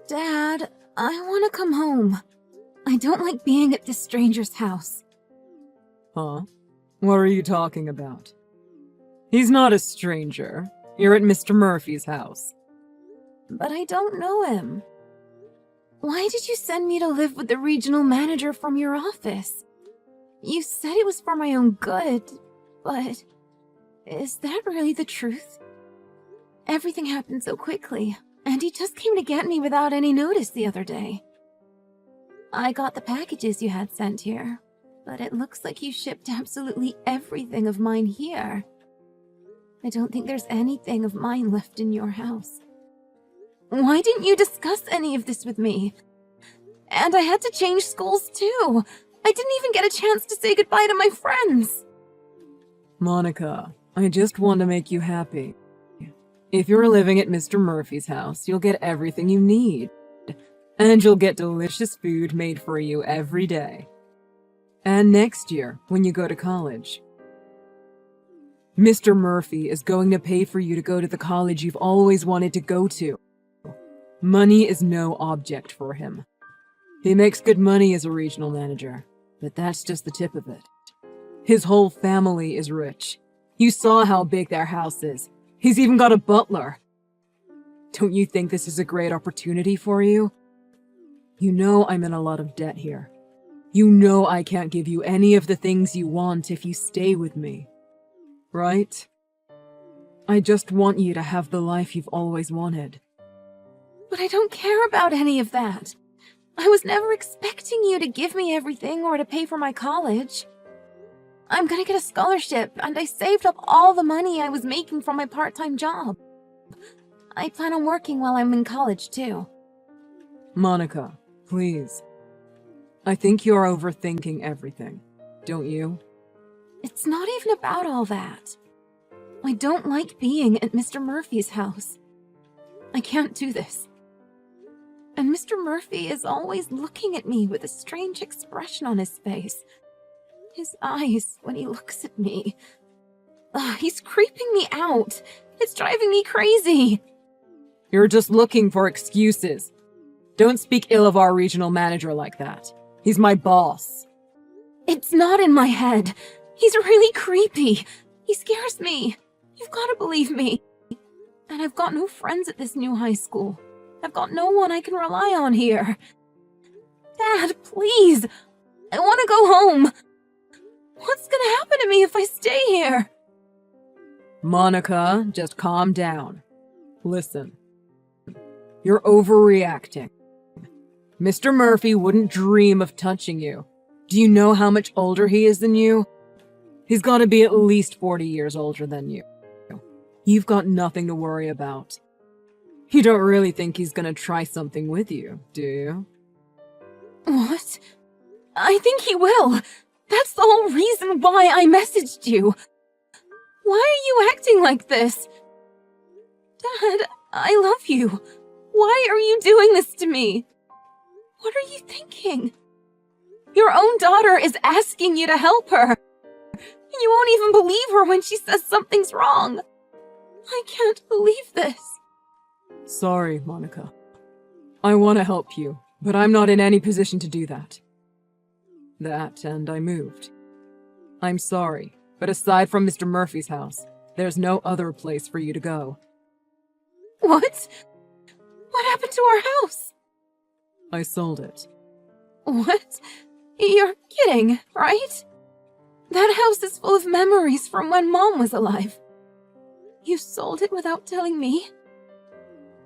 Dad, I want to come home. I don't like being at this stranger's house. Huh? What are you talking about? He's not a stranger. You're at Mr. Murphy's house. But I don't know him. Why did you send me to live with the regional manager from your office? You said it was for my own good, but is that really the truth? Everything happened so quickly, and he just came to get me without any notice the other day. I got the packages you had sent here, but it looks like you shipped absolutely everything of mine here. I don't think there's anything of mine left in your house. Why didn't you discuss any of this with me? And I had to change schools too. I didn't even get a chance to say goodbye to my friends. Monica, I just want to make you happy. If you're living at Mr. Murphy's house, you'll get everything you need. And you'll get delicious food made for you every day. And next year, when you go to college, Mr. Murphy is going to pay for you to go to the college you've always wanted to go to. Money is no object for him. He makes good money as a regional manager, but that's just the tip of it. His whole family is rich. You saw how big their house is. He's even got a butler. Don't you think this is a great opportunity for you? You know I'm in a lot of debt here. You know I can't give you any of the things you want if you stay with me. Right? I just want you to have the life you've always wanted. But I don't care about any of that. I was never expecting you to give me everything or to pay for my college. I'm gonna get a scholarship, and I saved up all the money I was making from my part-time job. I plan on working while I'm in college, too. Monica, please. I think you're overthinking everything, don't you? It's not even about all that. I don't like being at Mr. Murphy's house. I can't do this. And Mr. Murphy is always looking at me with a strange expression on his face. His eyes, when he looks at me. He's creeping me out. It's driving me crazy. You're just looking for excuses. Don't speak ill of our regional manager like that. He's my boss. It's not in my head. He's really creepy. He scares me. You've got to believe me. And I've got no friends at this new high school. I've got no one I can rely on here. Dad, please. I want to go home. What's gonna happen to me if I stay here? Monica, just calm down. Listen. You're overreacting. Mr. Murphy wouldn't dream of touching you. Do you know how much older he is than you? He's got to be at least 40 years older than you. You've got nothing to worry about. You don't really think he's gonna try something with you, do you? What? I think he will. That's the whole reason why I messaged you. Why are you acting like this? Dad, I love you. Why are you doing this to me? What are you thinking? Your own daughter is asking you to help her. You won't even believe her when she says something's wrong. I can't believe this. Sorry, Monica. I want to help you, but I'm not in any position to do that. And I moved. I'm sorry, but aside from Mr. Murphy's house, there's no other place for you to go. What? What happened to our house? I sold it. What? You're kidding, right? That house is full of memories from when Mom was alive. You sold it without telling me?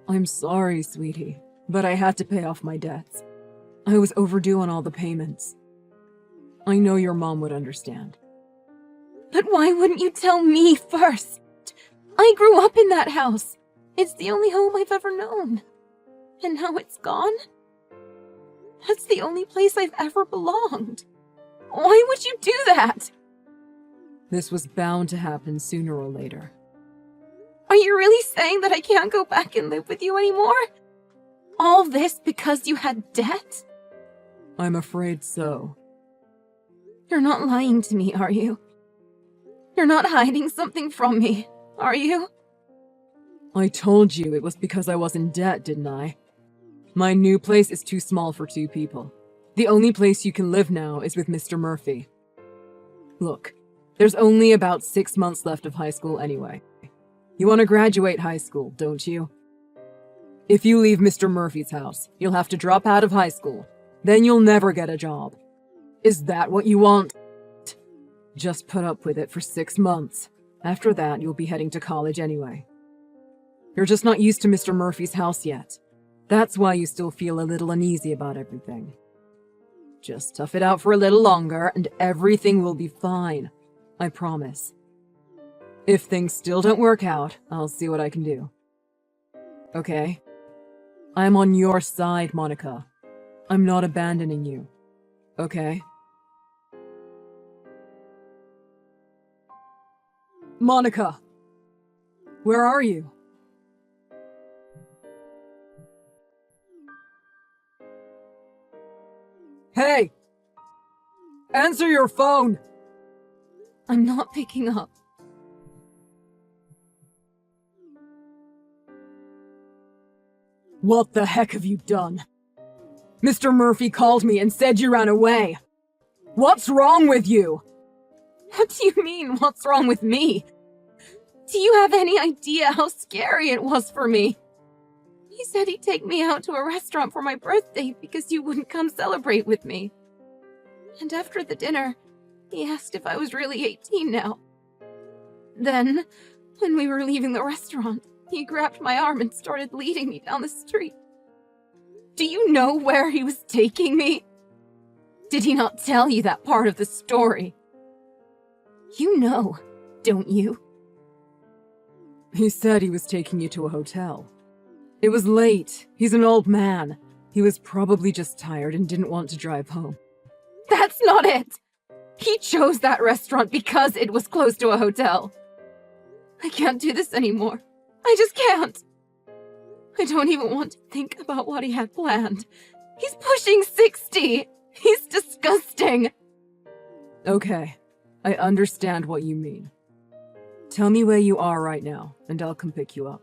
I'm sorry, sweetie, but I had to pay off my debts. I was overdue on all the payments. I know your mom would understand. But why wouldn't you tell me first? I grew up in that house. It's the only home I've ever known. And now it's gone? That's the only place I've ever belonged. Why would you do that? This was bound to happen sooner or later. Are you really saying that I can't go back and live with you anymore? All this because you had debt? I'm afraid so. You're not lying to me, are you? You're not hiding something from me, are you? I told you it was because I was in debt, didn't I? My new place is too small for 2 people. The only place you can live now is with Mr. Murphy. Look, there's only about 6 months left of high school anyway. You want to graduate high school, don't you? If you leave Mr. Murphy's house, you'll have to drop out of high school. Then you'll never get a job. Is that what you want? Just put up with it for 6 months. After that, you'll be heading to college anyway. You're just not used to Mr. Murphy's house yet. That's why you still feel a little uneasy about everything. Just tough it out for a little longer and everything will be fine. I promise. If things still don't work out, I'll see what I can do. Okay? I'm on your side, Monica. I'm not abandoning you. Okay? Monica! Where are you? Hey! Answer your phone! I'm not picking up. What the heck have you done? Mr. Murphy called me and said you ran away. What's wrong with you? What do you mean, what's wrong with me? Do you have any idea how scary it was for me? He said he'd take me out to a restaurant for my birthday because you wouldn't come celebrate with me. And after the dinner, he asked if I was really 18 now. Then, when we were leaving the restaurant, he grabbed my arm and started leading me down the street. Do you know where he was taking me? Did he not tell you that part of the story? You know, don't you? He said he was taking you to a hotel. It was late. He's an old man. He was probably just tired and didn't want to drive home. That's not it! He chose that restaurant because it was close to a hotel. I can't do this anymore. I just can't. I don't even want to think about what he had planned. He's pushing 60. He's disgusting. Okay, I understand what you mean. Tell me where you are right now, and I'll come pick you up.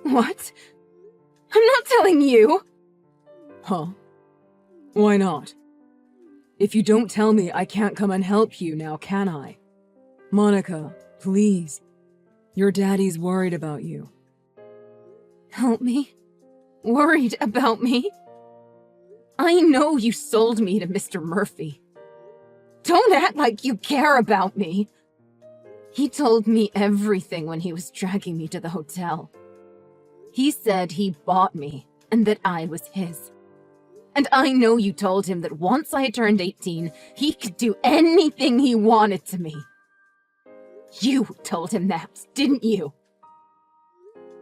What? I'm not telling you. Huh? Why not? If you don't tell me, I can't come and help you now, can I? Monica, please. Your daddy's worried about you. Help me? Worried about me? I know you sold me to Mr. Murphy. Don't act like you care about me. He told me everything when he was dragging me to the hotel. He said he bought me and that I was his. And I know you told him that once I turned 18, he could do anything he wanted to me. You told him that, didn't you?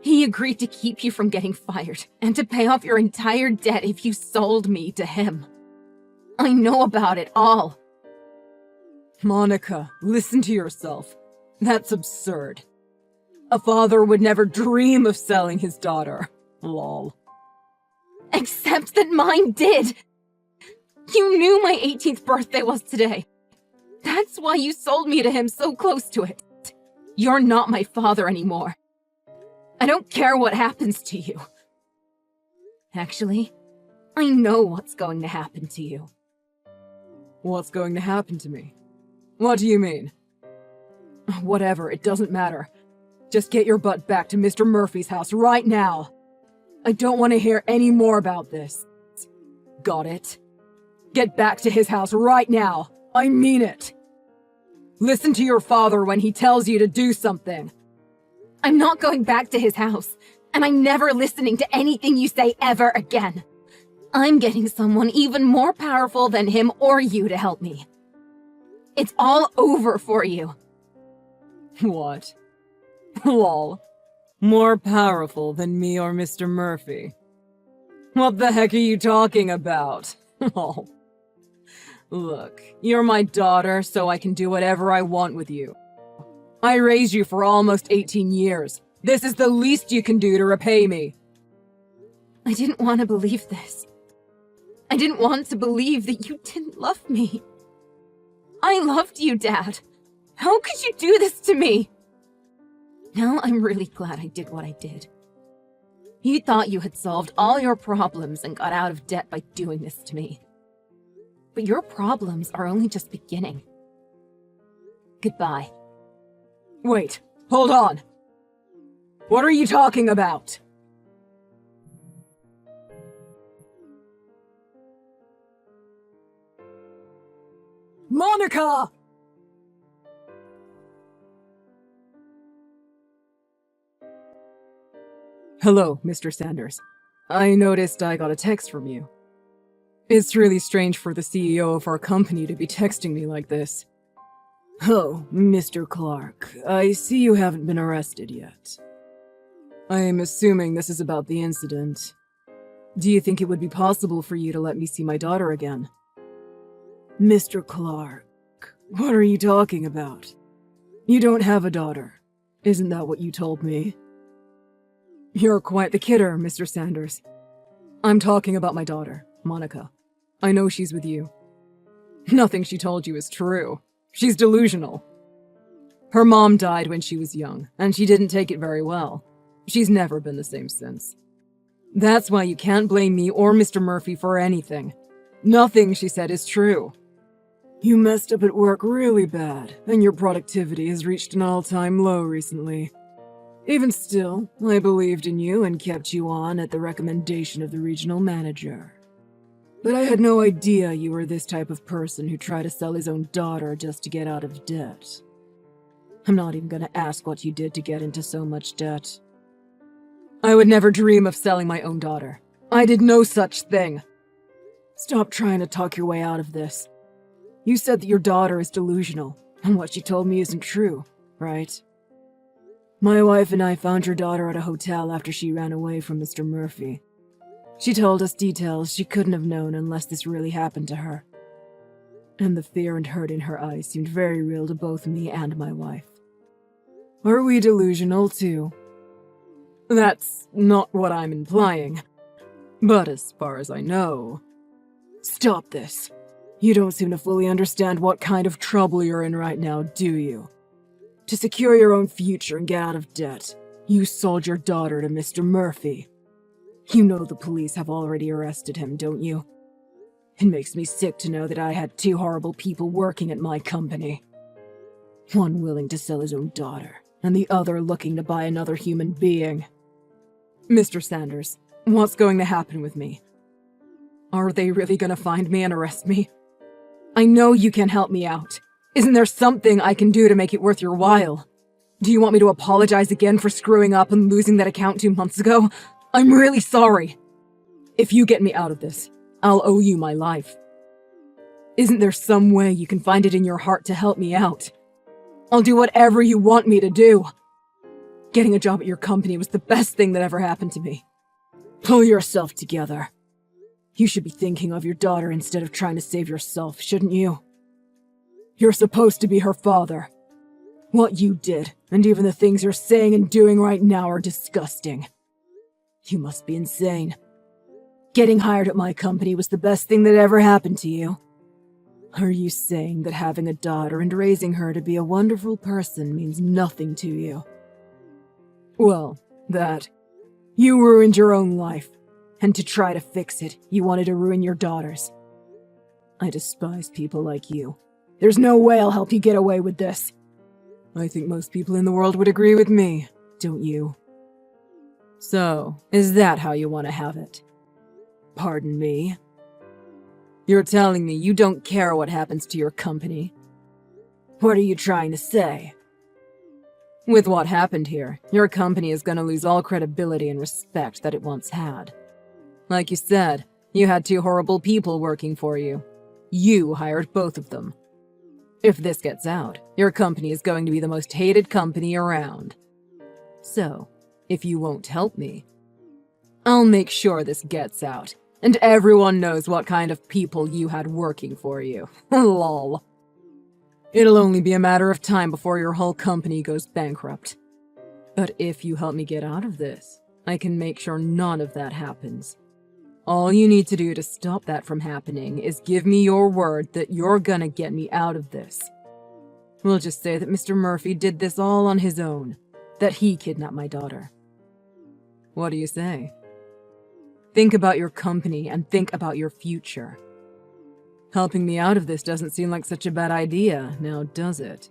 He agreed to keep you from getting fired and to pay off your entire debt if you sold me to him. I know about it all. Monica, listen to yourself. That's absurd. A father would never dream of selling his daughter. Lol. Except that mine did. You knew my 18th birthday was today. That's why you sold me to him so close to it. You're not my father anymore. I don't care what happens to you. Actually, I know what's going to happen to you. What's going to happen to me? What do you mean? Whatever, it doesn't matter. Just get your butt back to Mr. Murphy's house right now. I don't want to hear any more about this. Got it? Get back to his house right now. I mean it. Listen to your father when he tells you to do something. I'm not going back to his house, and I'm never listening to anything you say ever again. I'm getting someone even more powerful than him or you to help me. It's all over for you. What? Lol. More powerful than me or Mr. Murphy. What the heck are you talking about? Lol. Look, you're my daughter, so I can do whatever I want with you. I raised you for almost 18 years. This is the least you can do to repay me. I didn't want to believe this. I didn't want to believe that you didn't love me. I loved you, Dad. How could you do this to me? Now I'm really glad I did what I did. You thought you had solved all your problems and got out of debt by doing this to me. But your problems are only just beginning. Goodbye. Wait, hold on. What are you talking about? Monica! Hello, Mr. Sanders. I noticed I got a text from you. It's really strange for the CEO of our company to be texting me like this. Oh, Mr. Clark, I see you haven't been arrested yet. I am assuming this is about the incident. Do you think it would be possible for you to let me see my daughter again? Mr. Clark, what are you talking about? You don't have a daughter. Isn't that what you told me? You're quite the kidder, Mr. Sanders. I'm talking about my daughter, Monica. I know she's with you. Nothing she told you is true. She's delusional. Her mom died when she was young, and she didn't take it very well. She's never been the same since. That's why you can't blame me or Mr. Murphy for anything. Nothing she said is true. You messed up at work really bad, and your productivity has reached an all-time low recently. Even still, I believed in you and kept you on at the recommendation of the regional manager. But I had no idea you were this type of person who tried to sell his own daughter just to get out of debt. I'm not even gonna ask what you did to get into so much debt. I would never dream of selling my own daughter. I did no such thing. Stop trying to talk your way out of this. You said that your daughter is delusional, and what she told me isn't true, right? My wife and I found your daughter at a hotel after she ran away from Mr. Murphy. She told us details she couldn't have known unless this really happened to her. And the fear and hurt in her eyes seemed very real to both me and my wife. Are we delusional too? That's not what I'm implying. But as far as I know... Stop this. You don't seem to fully understand what kind of trouble you're in right now, do you? To secure your own future and get out of debt, you sold your daughter to Mr. Murphy. You know the police have already arrested him, don't you? It makes me sick to know that I had two horrible people working at my company. One willing to sell his own daughter, and the other looking to buy another human being. Mr. Sanders, what's going to happen with me? Are they really going to find me and arrest me? I know you can help me out. Isn't there something I can do to make it worth your while? Do you want me to apologize again for screwing up and losing that account 2 months ago? I'm really sorry. If you get me out of this, I'll owe you my life. Isn't there some way you can find it in your heart to help me out? I'll do whatever you want me to do. Getting a job at your company was the best thing that ever happened to me. Pull yourself together. You should be thinking of your daughter instead of trying to save yourself, shouldn't you? You're supposed to be her father. What you did, and even the things you're saying and doing right now are disgusting. You must be insane. Getting hired at my company was the best thing that ever happened to you. Are you saying that having a daughter and raising her to be a wonderful person means nothing to you? Well, that. You ruined your own life, and to try to fix it, you wanted to ruin your daughter's. I despise people like you. There's no way I'll help you get away with this. I think most people in the world would agree with me, don't you? So, is that how you want to have it? Pardon me? You're telling me you don't care what happens to your company? What are you trying to say? With what happened here, your company is going to lose all credibility and respect that it once had. Like you said, you had two horrible people working for you. You hired both of them. If this gets out, your company is going to be the most hated company around. So, if you won't help me, I'll make sure this gets out, and everyone knows what kind of people you had working for you. Lol. It'll only be a matter of time before your whole company goes bankrupt. But if you help me get out of this, I can make sure none of that happens. All you need to do to stop that from happening is give me your word that you're gonna get me out of this. We'll just say that Mr. Murphy did this all on his own, that he kidnapped my daughter. What do you say? Think about your company and think about your future. Helping me out of this doesn't seem like such a bad idea, now does it?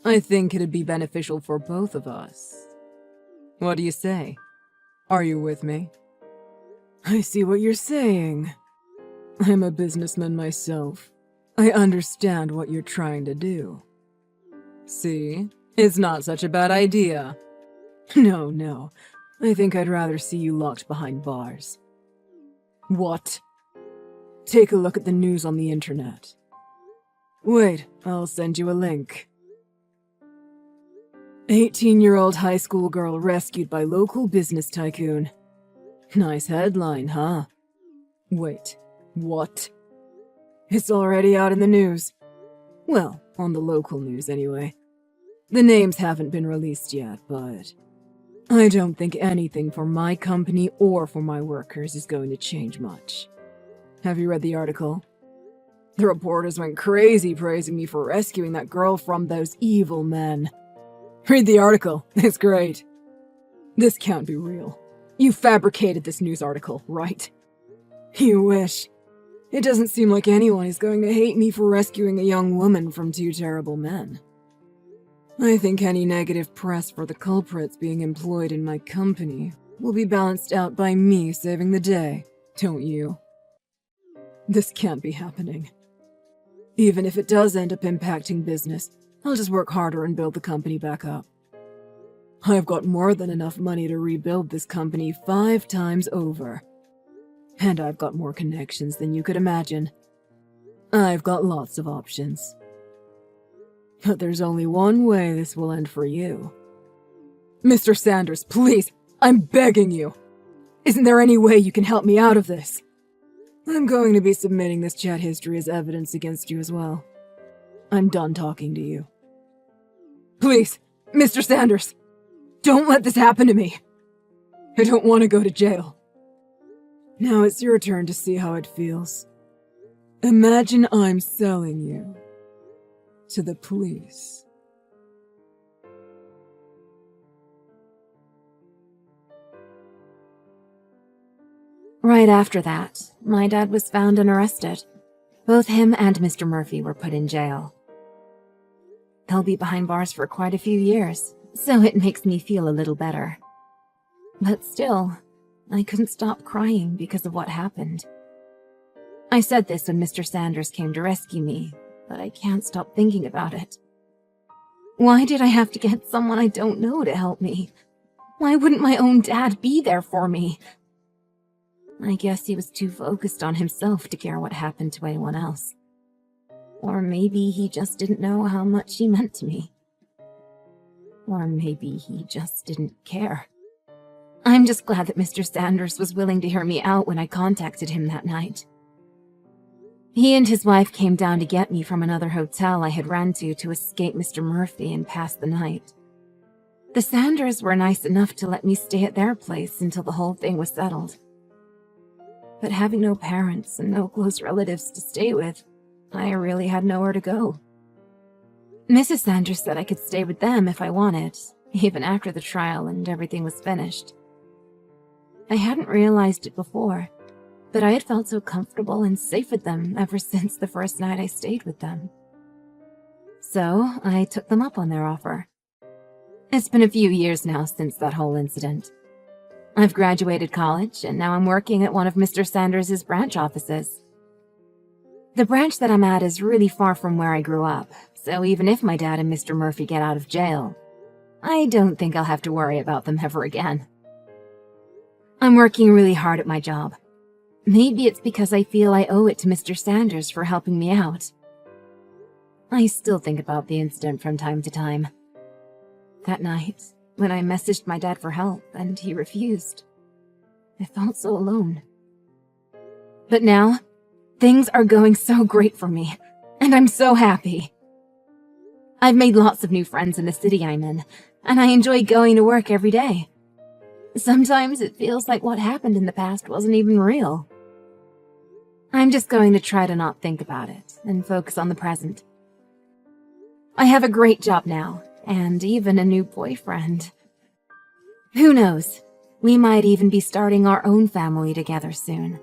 I think it'd be beneficial for both of us. What do you say? Are you with me? I see what you're saying. I'm a businessman myself. I understand what you're trying to do. See? It's not such a bad idea. No. I think I'd rather see you locked behind bars. What? Take a look at the news on the internet. Wait, I'll send you a link. 18-year-old high school girl rescued by local business tycoon. Nice headline, huh? Wait, what? It's already out in the news. Well, on the local news anyway. The names haven't been released yet, but I don't think anything for my company or for my workers is going to change much. Have you read the article? The reporters went crazy praising me for rescuing that girl from those evil men. Read the article, it's great. This can't be real. You fabricated this news article, right? You wish. It doesn't seem like anyone is going to hate me for rescuing a young woman from two terrible men. I think any negative press for the culprits being employed in my company will be balanced out by me saving the day, don't you? This can't be happening. Even if it does end up impacting business, I'll just work harder and build the company back up. I've got more than enough money to rebuild this company 5 times over. And I've got more connections than you could imagine. I've got lots of options. But there's only one way this will end for you. Mr. Sanders, please, I'm begging you. Isn't there any way you can help me out of this? I'm going to be submitting this chat history as evidence against you as well. I'm done talking to you. Please, Mr. Sanders, don't let this happen to me. I don't want to go to jail. Now it's your turn to see how it feels. Imagine I'm selling you to the police. Right after that, my dad was found and arrested. Both him and Mr. Murphy were put in jail. They'll be behind bars for quite a few years, so it makes me feel a little better. But still, I couldn't stop crying because of what happened. I said this when Mr. Sanders came to rescue me, but I can't stop thinking about it. Why did I have to get someone I don't know to help me? Why wouldn't my own dad be there for me? I guess he was too focused on himself to care what happened to anyone else. Or maybe he just didn't know how much he meant to me. Or maybe he just didn't care. I'm just glad that Mr. Sanders was willing to hear me out when I contacted him that night. He and his wife came down to get me from another hotel I had ran to escape Mr. Murphy and pass the night. The Sanders were nice enough to let me stay at their place until the whole thing was settled. But having no parents and no close relatives to stay with, I really had nowhere to go. Mrs. Sanders said I could stay with them if I wanted, even after the trial and everything was finished. I hadn't realized it before, but I had felt so comfortable and safe with them ever since the first night I stayed with them. So I took them up on their offer. It's been a few years now since that whole incident. I've graduated college, and now I'm working at one of Mr. Sanders' branch offices. The branch that I'm at is really far from where I grew up, so even if my dad and Mr. Murphy get out of jail, I don't think I'll have to worry about them ever again. I'm working really hard at my job. Maybe it's because I feel I owe it to Mr. Sanders for helping me out. I still think about the incident from time to time. That night, when I messaged my dad for help and he refused, I felt so alone. But now, things are going so great for me, and I'm so happy. I've made lots of new friends in the city I'm in, and I enjoy going to work every day. Sometimes it feels like what happened in the past wasn't even real. I'm just going to try to not think about it and focus on the present. I have a great job now, and even a new boyfriend. Who knows? We might even be starting our own family together soon.